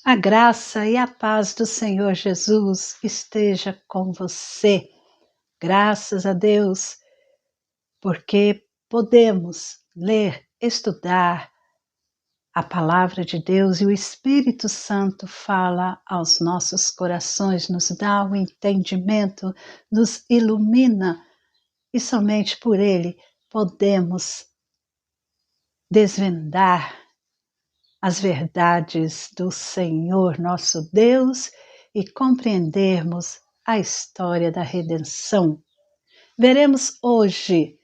A graça e a paz do Senhor Jesus esteja com você. Graças a Deus, porque podemos ler, estudar a palavra de Deus e o Espírito Santo fala aos nossos corações, nos dá o entendimento, nos ilumina e somente por Ele podemos desvendar as verdades do Senhor nosso Deus e compreendermos a história da redenção. Veremos hoje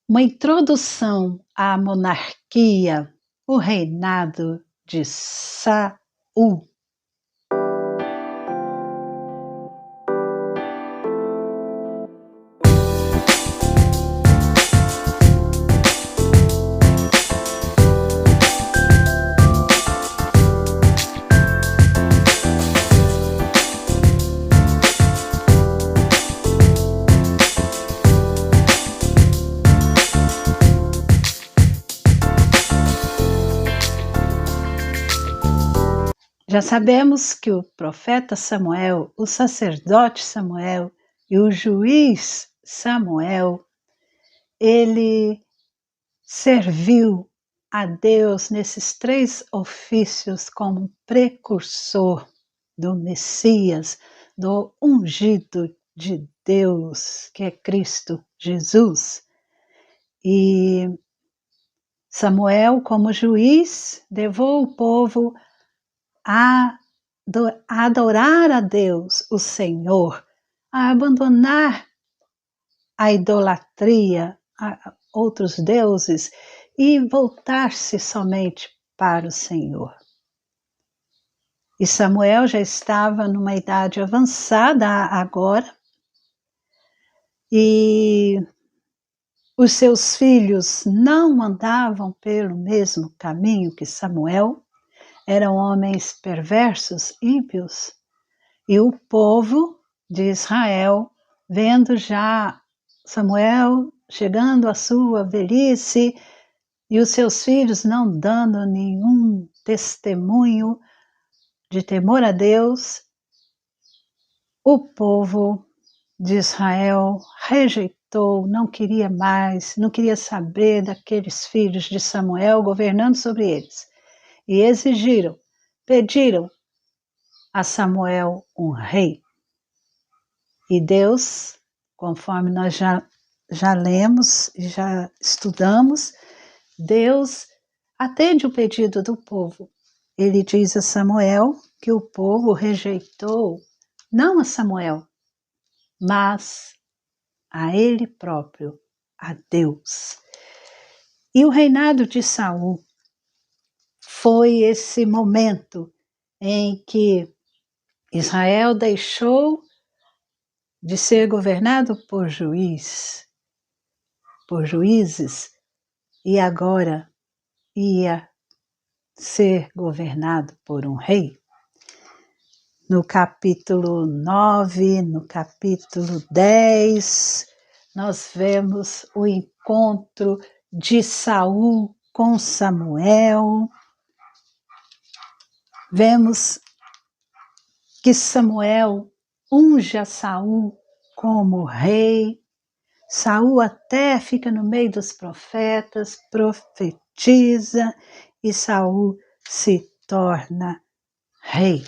uma introdução à monarquia, o reinado de Saul. Já sabemos que o profeta Samuel, o sacerdote Samuel e o juiz Samuel, ele serviu a Deus nesses três ofícios como precursor do Messias, do ungido de Deus, que é Cristo Jesus. E Samuel, como juiz, levou o povo a adorar a Deus, o Senhor, a abandonar a idolatria, a outros deuses e voltar-se somente para o Senhor. E Samuel já estava numa idade avançada agora, e os seus filhos não andavam pelo mesmo caminho que Samuel, eram homens perversos, ímpios, e o povo de Israel, vendo já Samuel chegando à sua velhice e os seus filhos não dando nenhum testemunho de temor a Deus, o povo de Israel rejeitou, não queria mais, não queria saber daqueles filhos de Samuel governando sobre eles. E pediram a Samuel um rei. E Deus, conforme nós já lemos e já estudamos, Deus atende o pedido do povo. Ele diz a Samuel que o povo rejeitou não a Samuel, mas a ele próprio, a Deus. E o reinado de Saul foi esse momento em que Israel deixou de ser governado por juizes e agora ia ser governado por um rei. No capítulo 9, no capítulo 10, nós vemos o encontro de Saul com Samuel. Vemos que Samuel unge a Saul como rei. Saul até fica no meio dos profetas, profetiza e Saul se torna rei.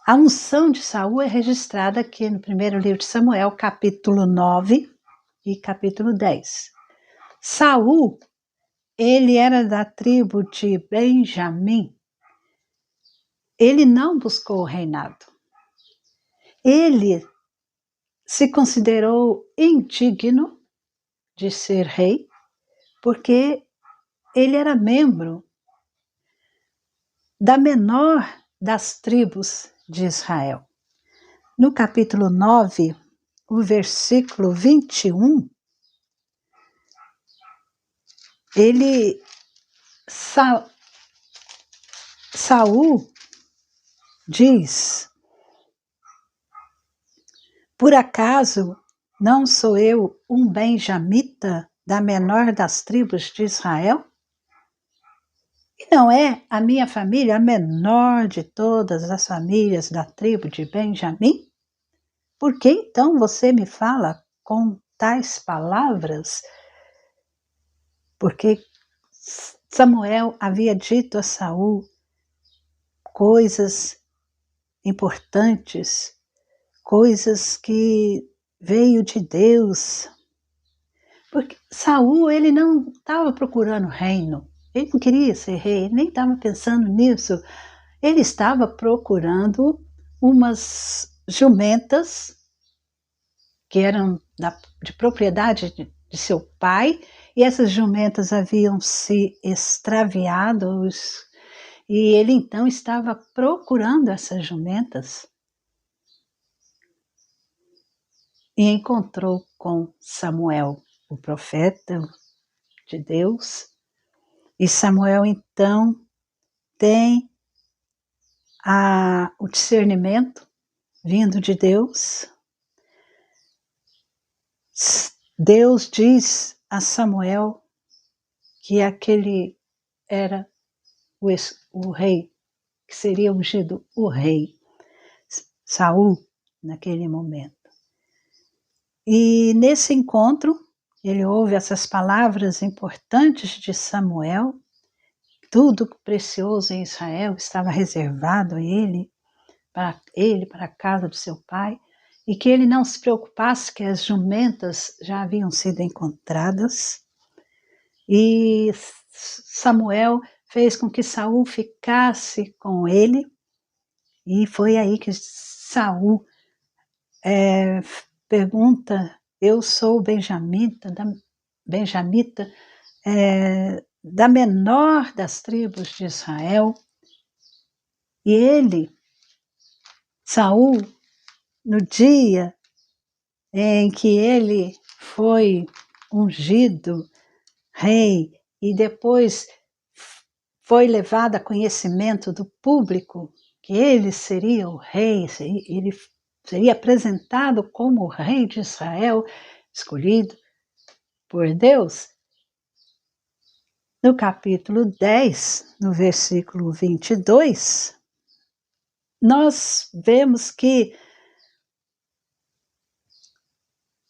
A unção de Saul é registrada aqui no primeiro livro de Samuel, capítulo 9 e capítulo 10. Saul, ele era da tribo de Benjamim. Ele não buscou o reinado. Ele se considerou indigno de ser rei, porque ele era membro da menor das tribos de Israel. No capítulo 9, o versículo 21, Saul diz: por acaso não sou eu um benjamita da menor das tribos de Israel? E não é a minha família a menor de todas as famílias da tribo de Benjamim? Por que então você me fala com tais palavras? Porque Samuel havia dito a Saul coisas importantes, coisas que veio de Deus. Porque Saul, ele não estava procurando reino, ele não queria ser rei, ele nem estava pensando nisso. Ele estava procurando umas jumentas que eram de propriedade de seu pai, e essas jumentas haviam se extraviado, e ele então estava procurando essas jumentas e encontrou com Samuel, o profeta de Deus. E Samuel então tem o discernimento vindo de Deus. Deus diz a Samuel que aquele era o rei, que seria ungido o rei, Saul, naquele momento. E nesse encontro, ele ouve essas palavras importantes de Samuel. Tudo precioso em Israel estava reservado a ele, para a casa do seu pai, e que ele não se preocupasse que as jumentas já haviam sido encontradas. E Samuel fez com que Saul ficasse com ele, e foi aí que Saul pergunta: eu sou benjamita, da menor das tribos de Israel. E ele, Saul, no dia em que ele foi ungido rei e depois foi levado a conhecimento do público que ele seria o rei, ele seria apresentado como o rei de Israel, escolhido por Deus. No capítulo 10, no versículo 22, nós vemos que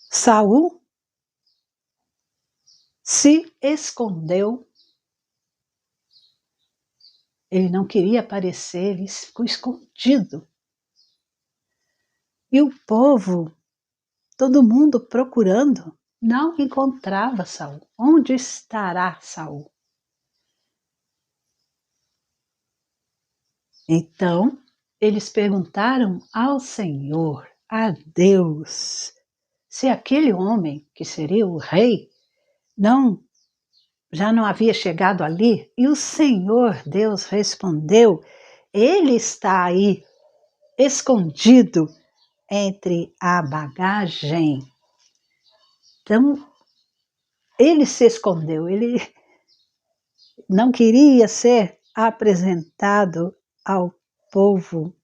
Saul se escondeu. Ele não queria aparecer, ele ficou escondido. E o povo, todo mundo procurando, não encontrava Saul. Onde estará Saul? Então, eles perguntaram ao Senhor, a Deus, se aquele homem, que seria o rei, já não havia chegado ali. E o Senhor Deus respondeu: ele está aí, escondido entre a bagagem. Então, ele se escondeu, ele não queria ser apresentado ao povo.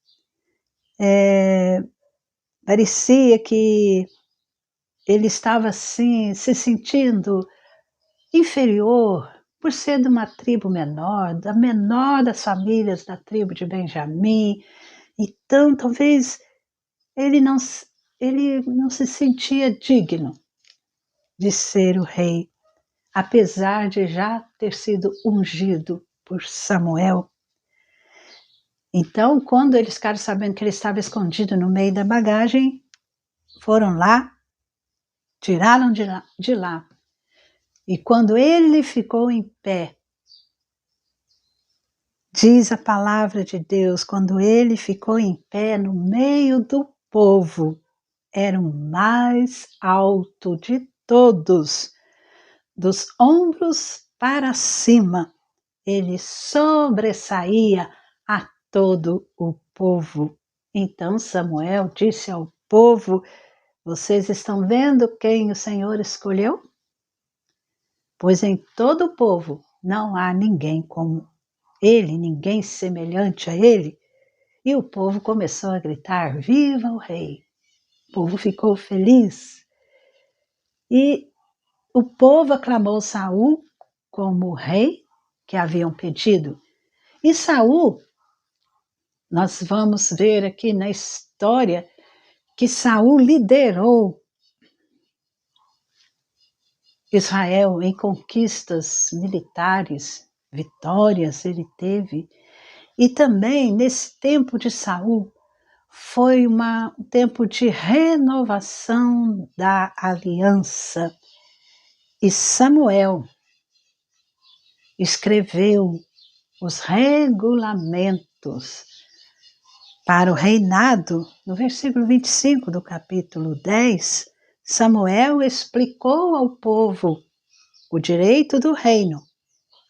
Parecia que ele estava assim, se sentindo inferior, por ser de uma tribo menor, da menor das famílias da tribo de Benjamim. Então, talvez ele não se sentia digno de ser o rei, apesar de já ter sido ungido por Samuel. Então, quando eles ficaram sabendo que ele estava escondido no meio da bagagem, foram lá, tiraram de lá. E quando ele ficou em pé, diz a palavra de Deus, quando ele ficou em pé no meio do povo, era o mais alto de todos, dos ombros para cima, ele sobressaía a todo o povo. Então Samuel disse ao povo: vocês estão vendo quem o Senhor escolheu? Pois em todo o povo não há ninguém como ele, ninguém semelhante a ele. E o povo começou a gritar: viva o rei! O povo ficou feliz. E o povo aclamou Saul como rei, que haviam pedido. E Saul, nós vamos ver aqui na história que Saul liderou Israel em conquistas militares, vitórias ele teve. E também nesse tempo de Saul foi um tempo de renovação da aliança. E Samuel escreveu os regulamentos para o reinado. No versículo 25 do capítulo 10, Samuel explicou ao povo o direito do reino,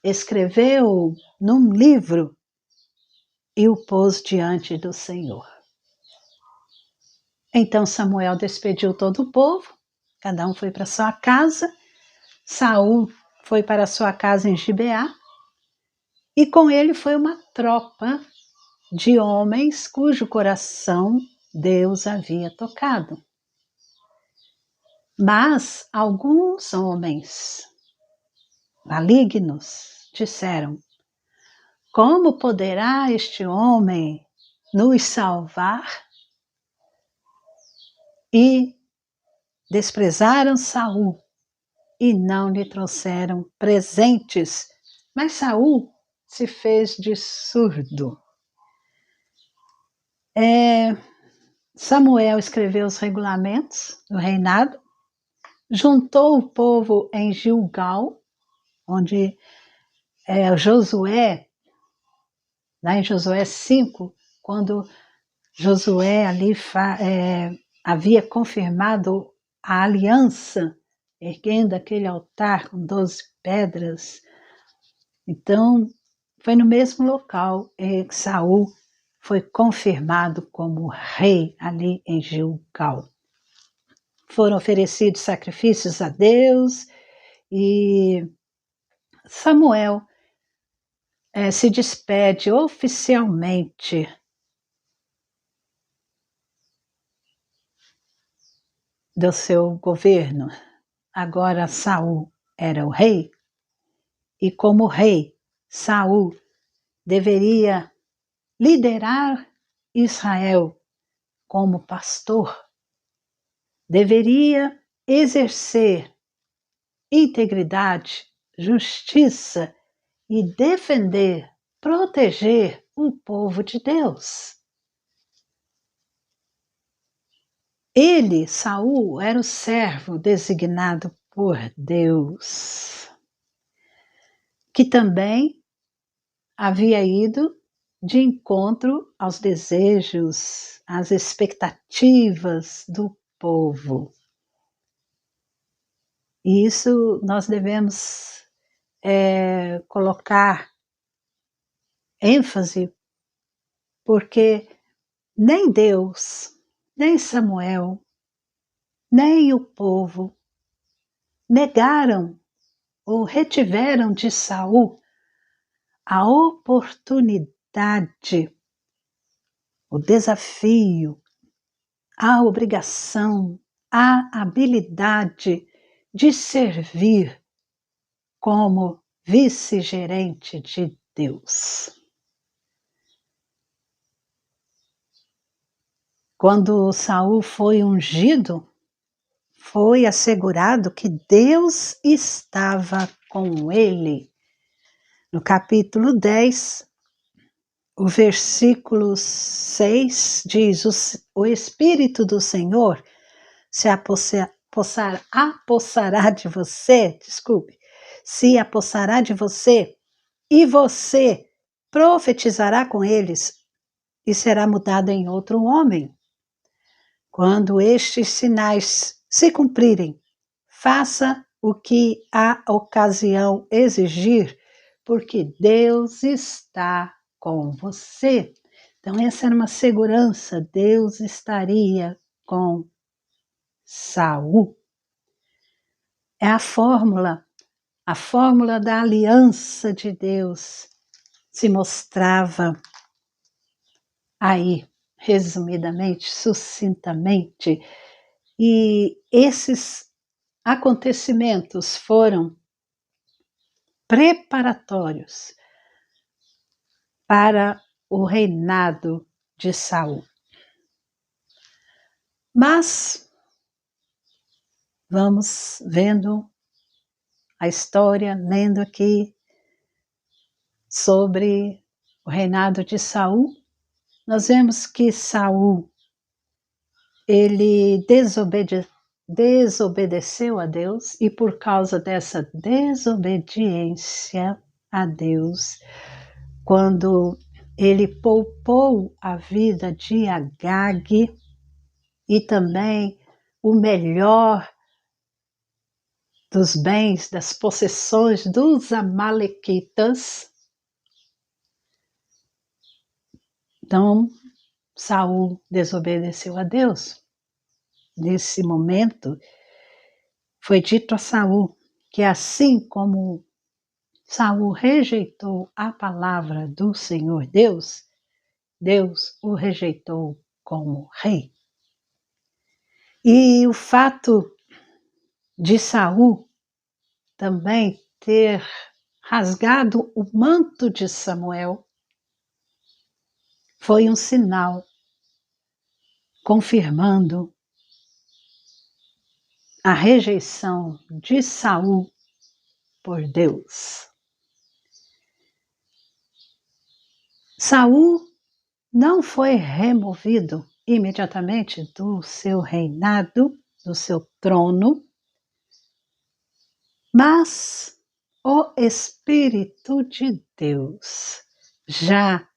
escreveu num livro e o pôs diante do Senhor. Então Samuel despediu todo o povo, cada um foi para sua casa. Saul foi para sua casa em Gibeá, e com ele foi uma tropa de homens cujo coração Deus havia tocado. Mas alguns homens malignos disseram: como poderá este homem nos salvar? E desprezaram Saul e não lhe trouxeram presentes, mas Saul se fez de surdo. Samuel escreveu os regulamentos do reinado, juntou o povo em Gilgal, onde Josué, lá em Josué 5, quando Josué ali havia confirmado a aliança, erguendo aquele altar com 12 pedras. Então, foi no mesmo local que Saul foi confirmado como rei ali em Gilgal. Foram oferecidos sacrifícios a Deus e Samuel se despede oficialmente do seu governo. Agora Saul era o rei, e como rei, Saul deveria liderar Israel como pastor, deveria exercer integridade, justiça e defender, proteger o povo de Deus. Ele, Saul, era o servo designado por Deus, que também havia ido de encontro aos desejos, às expectativas do povo. E isso nós devemos colocar ênfase, porque nem Deus, nem Samuel, nem o povo negaram ou retiveram de Saul a oportunidade, o desafio, a obrigação, a habilidade de servir como vice-gerente de Deus. Quando Saul foi ungido, foi assegurado que Deus estava com ele. No capítulo 10, o versículo 6 diz: o Espírito do Senhor se apossará de você, se apossará de você, e você profetizará com eles, e será mudado em outro homem. Quando estes sinais se cumprirem, faça o que a ocasião exigir, porque Deus está com você. Então essa era uma segurança, Deus estaria com Saul. É a fórmula da aliança de Deus se mostrava aí, resumidamente, sucintamente. E esses acontecimentos foram preparatórios para o reinado de Saul. Mas vamos vendo a história, lendo aqui sobre o reinado de Saul. Nós vemos que Saul, ele desobedeceu a Deus, e por causa dessa desobediência a Deus, quando ele poupou a vida de Agag e também o melhor dos bens, das possessões dos amalequitas, então Saul desobedeceu a Deus. Nesse momento, foi dito a Saul que assim como Saul rejeitou a palavra do Senhor Deus, Deus o rejeitou como rei. E o fato de Saul também ter rasgado o manto de Samuel foi um sinal confirmando a rejeição de Saul por Deus. Saul não foi removido imediatamente do seu reinado, do seu trono, mas o Espírito de Deus já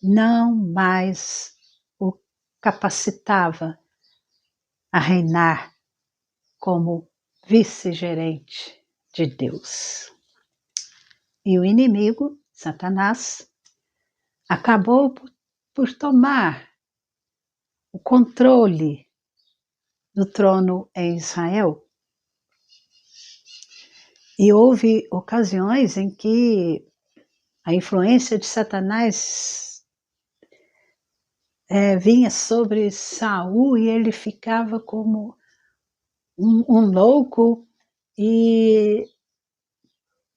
não mais o capacitava a reinar como vice-gerente de Deus. E o inimigo, Satanás, acabou por tomar o controle do trono em Israel. E houve ocasiões em que a influência de Satanás vinha sobre Saul e ele ficava como um louco e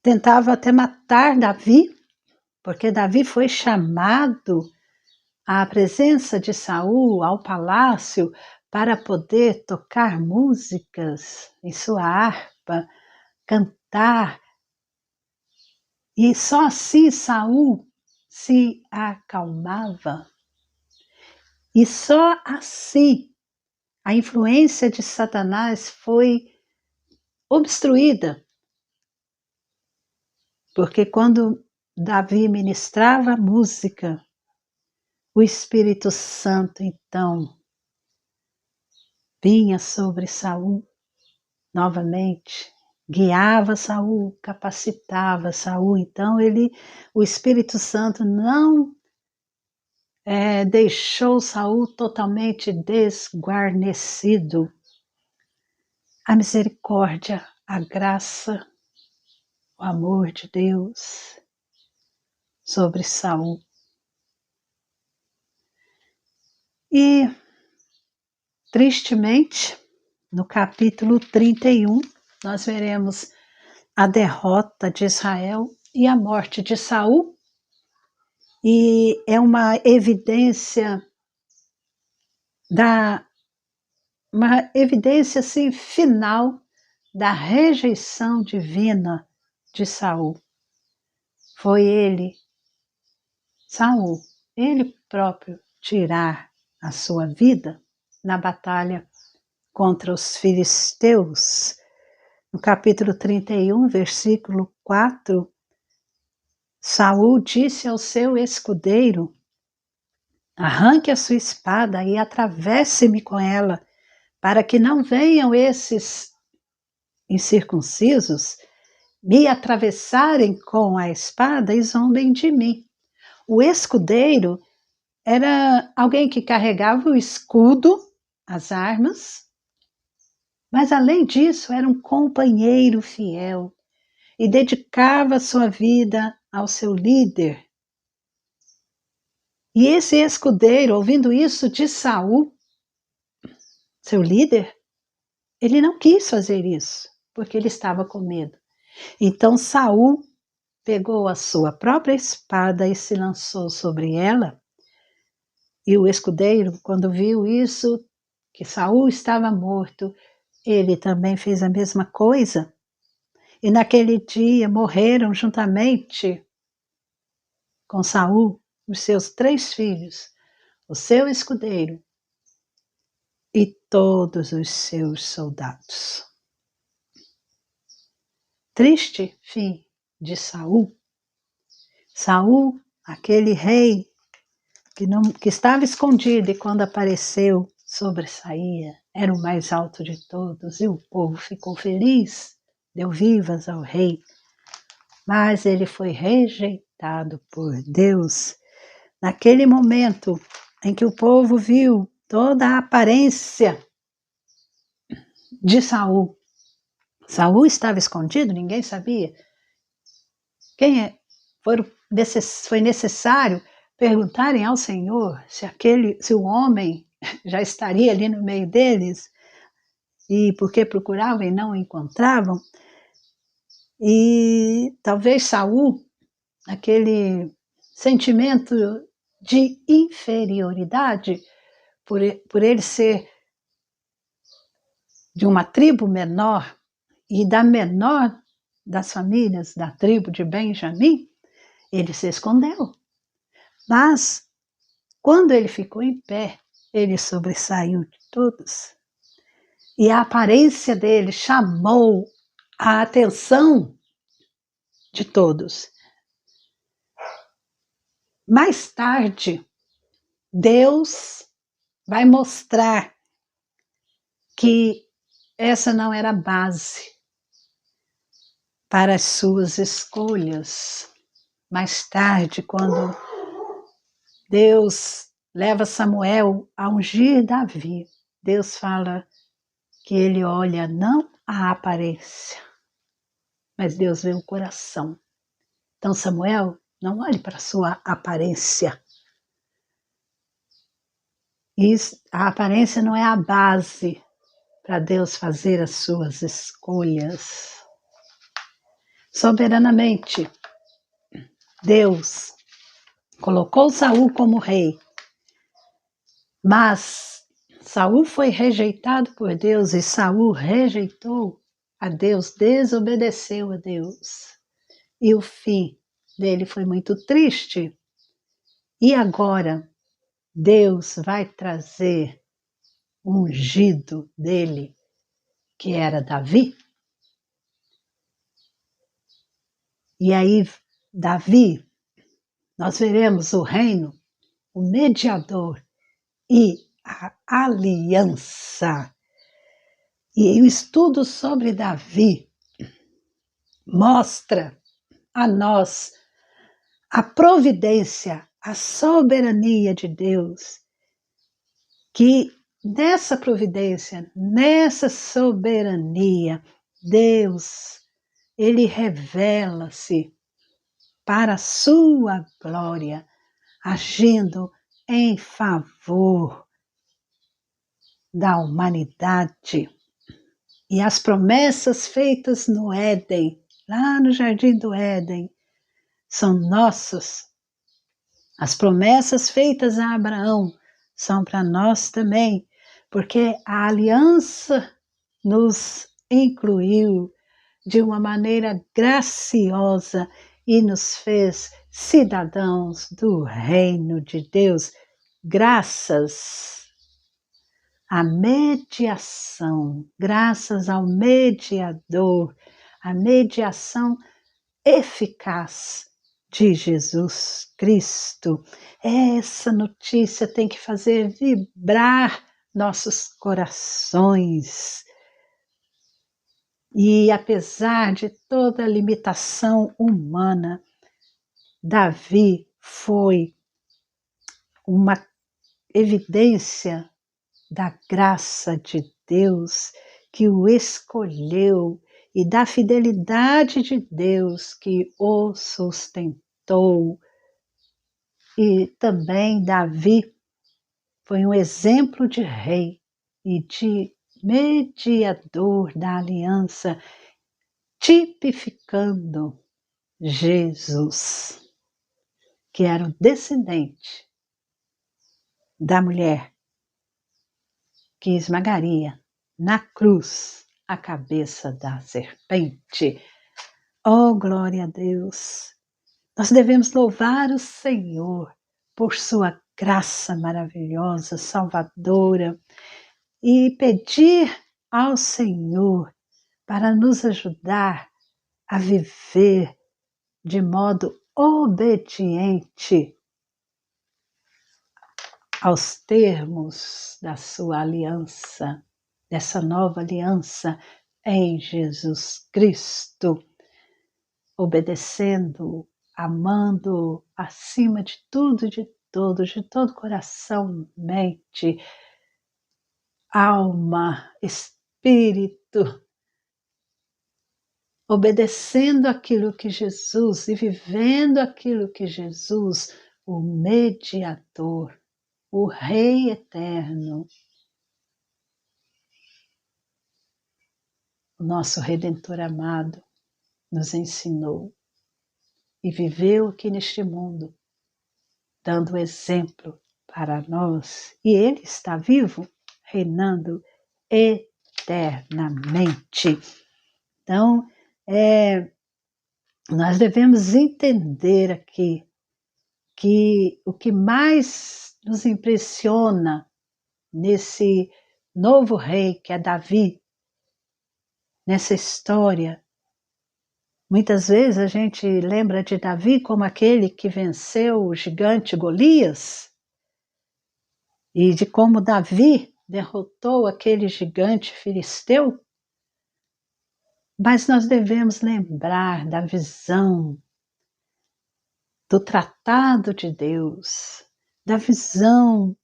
tentava até matar Davi, porque Davi foi chamado à presença de Saul, ao palácio, para poder tocar músicas em sua harpa, cantar. E só assim Saul se acalmava. E só assim a influência de Satanás foi obstruída. Porque quando Davi ministrava a música, o Espírito Santo então vinha sobre Saul novamente, guiava Saul, capacitava Saul. Então o Espírito Santo não deixou Saul totalmente desguarnecido. A misericórdia, a graça, o amor de Deus sobre Saul. E, tristemente, no capítulo 31, nós veremos a derrota de Israel e a morte de Saul. E é uma evidência assim, final da rejeição divina de Saul. Foi Saul, ele próprio tirar a sua vida na batalha contra os filisteus. No capítulo 31, versículo 4, Saul disse ao seu escudeiro: arranque a sua espada e atravesse-me com ela, para que não venham esses incircuncisos me atravessarem com a espada e zombem de mim. O escudeiro era alguém que carregava o escudo, as armas, mas além disso era um companheiro fiel e dedicava sua vida ao seu líder. E esse escudeiro, ouvindo isso de Saul, seu líder, ele não quis fazer isso, porque ele estava com medo. Então Saul pegou a sua própria espada e se lançou sobre ela. E o escudeiro, quando viu isso, que Saul estava morto, ele também fez a mesma coisa. E naquele dia morreram juntamente com Saul os seus 3 filhos, o seu escudeiro e todos os seus soldados. Triste fim de Saul. Saul, aquele rei que estava escondido e quando apareceu, sobressaía, era o mais alto de todos e o povo ficou feliz, deu vivas ao rei. Mas ele foi rejeitado por Deus. Naquele momento em que o povo viu toda a aparência de Saul, Saul estava escondido, ninguém sabia. Foi necessário perguntarem ao Senhor se o homem já estaria ali no meio deles, e porque procuravam e não encontravam. E talvez Saul, aquele sentimento de inferioridade, por ele ser de uma tribo menor e da menor das famílias da tribo de Benjamim, ele se escondeu. Mas, quando ele ficou em pé, ele sobressaiu de todos. E a aparência dele chamou a atenção de todos. Mais tarde, Deus vai mostrar que essa não era a base para as suas escolhas. Mais tarde, quando Deus leva Samuel a ungir Davi, Deus fala que ele olha não a aparência, mas Deus vê o coração. Então, Samuel, não olhe para a sua aparência. A aparência não é a base para Deus fazer as suas escolhas. Soberanamente, Deus colocou Saul como rei, mas Saul foi rejeitado por Deus e Saul rejeitou a Deus, desobedeceu a Deus. E o fim dele foi muito triste. E agora Deus vai trazer o ungido dele, que era Davi. E aí, Davi, nós veremos o reino, o mediador e a aliança. E o estudo sobre Davi mostra a nós a providência, a soberania de Deus, que nessa providência, nessa soberania, Deus, ele revela-se para a sua glória, agindo em favor da humanidade. E as promessas feitas no Éden, lá no Jardim do Éden, são nossas. As promessas feitas a Abraão são para nós também, porque a aliança nos incluiu de uma maneira graciosa e nos fez cidadãos do reino de Deus, graças à mediação, graças ao mediador, a mediação eficaz de Jesus Cristo. Essa notícia tem que fazer vibrar nossos corações. E apesar de toda a limitação humana, Davi foi uma evidência da graça de Deus que o escolheu e da fidelidade de Deus que o sustentou. E também Davi foi um exemplo de rei e de mediador da aliança. tipificando Jesus, que era o descendente da mulher que esmagaria na cruz a cabeça da serpente. Oh, glória a Deus! Nós devemos louvar o Senhor por sua graça maravilhosa, salvadora, e pedir ao Senhor para nos ajudar a viver de modo obediente aos termos da sua aliança, dessa nova aliança em Jesus Cristo, obedecendo, amando acima de tudo, de todos, de todo coração, mente, alma, espírito, obedecendo aquilo que Jesus e vivendo aquilo que Jesus, o mediador, o Rei eterno, o nosso Redentor amado, nos ensinou e viveu aqui neste mundo, dando exemplo para nós. E Ele está vivo, reinando eternamente. Então, nós devemos entender aqui que o que mais nos impressiona nesse novo rei que é Davi, nessa história, muitas vezes a gente lembra de Davi como aquele que venceu o gigante Golias e de como Davi derrotou aquele gigante filisteu, mas nós devemos lembrar da visão do tratado de Deus, da visão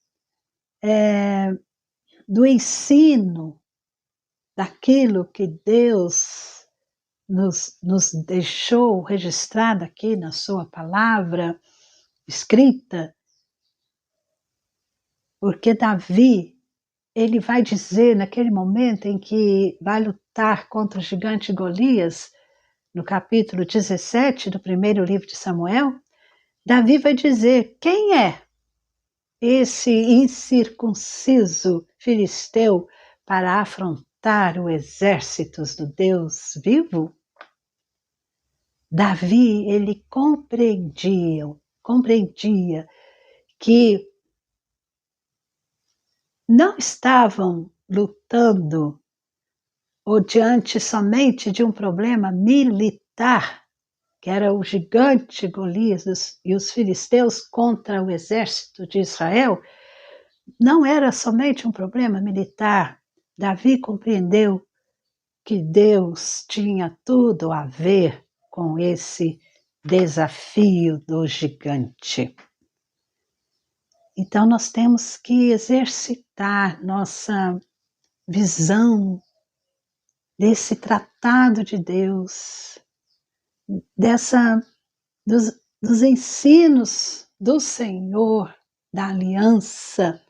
do ensino, daquilo que Deus nos deixou registrado aqui na sua palavra escrita, porque Davi, ele vai dizer naquele momento em que vai lutar contra o gigante Golias, no capítulo 17 do primeiro livro de Samuel, Davi vai dizer: quem é esse incircunciso filisteu para afrontar os exércitos do Deus vivo? Davi, ele compreendia que não estavam lutando ou diante somente de um problema militar, que era o gigante Golias e os filisteus contra o exército de Israel. Não era somente um problema militar. Davi compreendeu que Deus tinha tudo a ver com esse desafio do gigante. Então nós temos que exercitar nossa visão desse tratado de Deus, dos ensinos do Senhor, da aliança.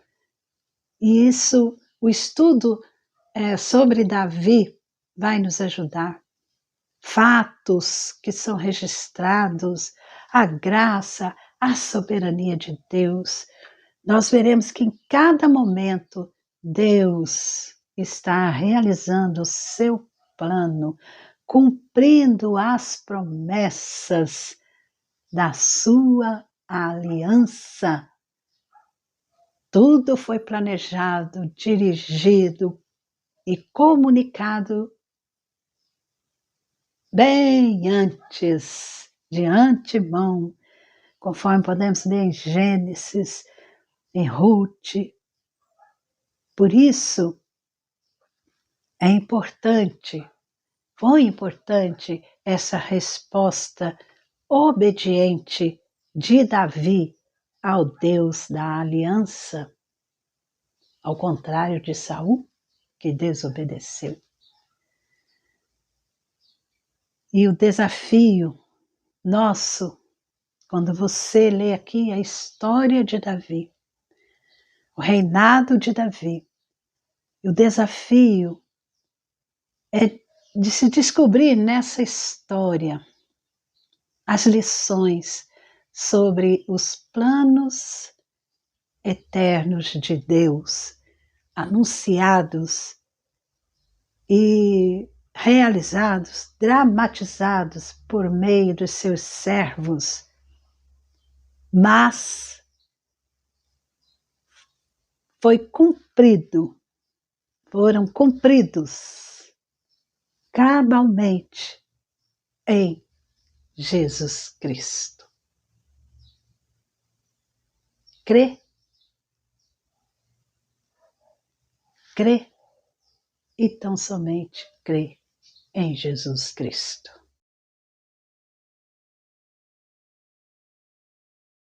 E isso, o estudo sobre Davi vai nos ajudar. Fatos que são registrados, a graça, a soberania de Deus. Nós veremos que em cada momento Deus está realizando o seu plano, cumprindo as promessas da sua aliança. Tudo foi planejado, dirigido e comunicado bem antes, de antemão, conforme podemos ler em Gênesis, em Ruth. Por isso, foi importante essa resposta obediente de Davi ao Deus da aliança, ao contrário de Saul, que desobedeceu. E o desafio nosso, quando você lê aqui a história de Davi, o reinado de Davi, o desafio é de se descobrir nessa história as lições sobre os planos eternos de Deus, anunciados e realizados, dramatizados por meio dos seus servos, mas foram cumpridos cabalmente em Jesus Cristo. Crê? Crê e tão somente crê em Jesus Cristo.